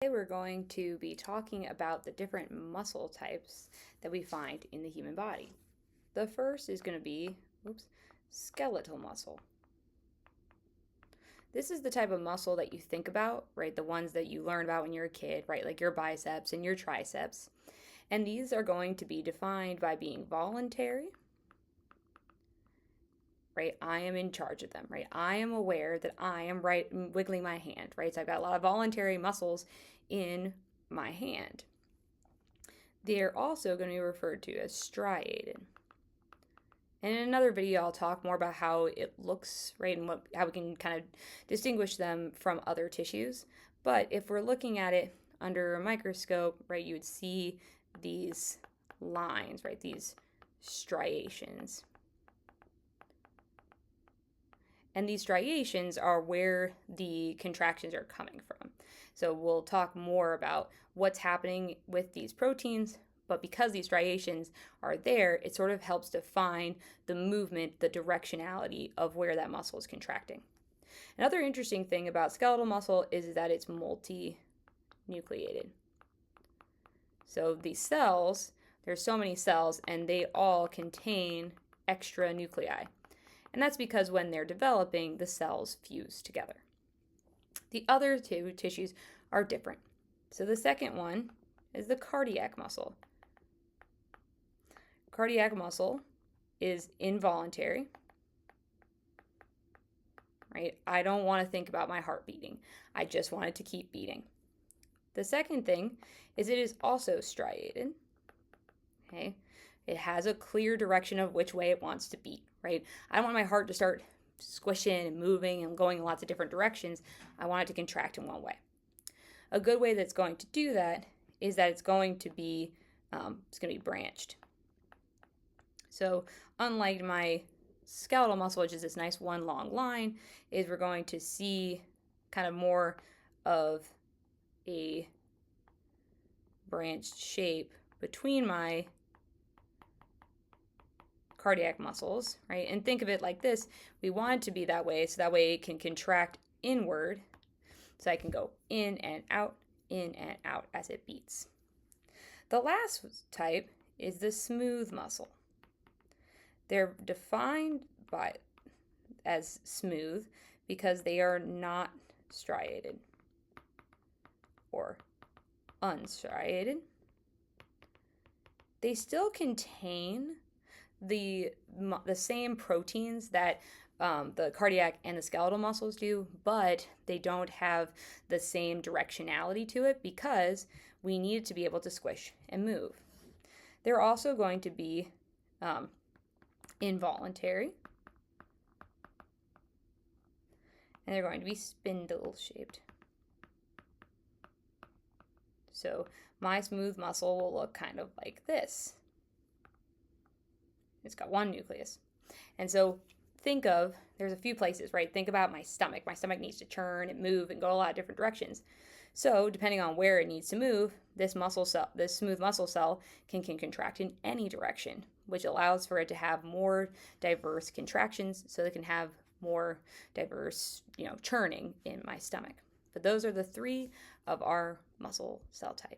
Today we're going to be talking about the different muscle types that we find in the human body. The first is going to be skeletal muscle. This is the type of muscle that you think about, right? The ones that you learn about when you're a kid, right? Like your biceps and your triceps. And these are going to be defined by being voluntary, right? I am in charge of them, right? I am aware that I am wiggling my hand, right? So I've got a lot of voluntary muscles in my hand. They're also going to be referred to as striated. And in another video, I'll talk more about how it looks, right, and how we can kind of distinguish them from other tissues. But if we're looking at it under a microscope, right, you would see these lines, right, these striations. And these striations are where the contractions are coming from. So we'll talk more about what's happening with these proteins, but because these striations are there, it sort of helps define the movement, the directionality of where that muscle is contracting. Another interesting thing about skeletal muscle is that it's multinucleated. So these cells, there's so many cells, and they all contain extra nuclei. And that's because when they're developing, the cells fuse together. The other two tissues are different. So the second one is the cardiac muscle. Cardiac muscle is involuntary, right? I don't want to think about my heart beating. I just want it to keep beating. The second thing is it is also striated, okay? It has a clear direction of which way it wants to beat, right? I don't want my heart to start squishing and moving and going in lots of different directions. I want it to contract in one way. A good way that's going to do that is that it's going to be branched. So unlike my skeletal muscle, which is this nice one long line, is we're going to see kind of more of a branched shape between my cardiac muscles, right? And think of it like this. We want it to be that way, so that way it can contract inward, so I can go in and out as it beats. The last type is the smooth muscle. They're defined as smooth because they are not striated or unstriated. They still contain the same proteins that the cardiac and the skeletal muscles do, but they don't have the same directionality to it because we need it to be able to squish and move. They're also going to be involuntary, and they're going to be spindle shaped. So my smooth muscle will look kind of like this. It's got one nucleus. And so there's a few places, right? Think about my stomach. My stomach needs to churn and move and go a lot of different directions. So depending on where it needs to move, this smooth muscle cell can contract in any direction, which allows for it to have more diverse contractions so it can have more diverse, churning in my stomach. But those are the three of our muscle cell types.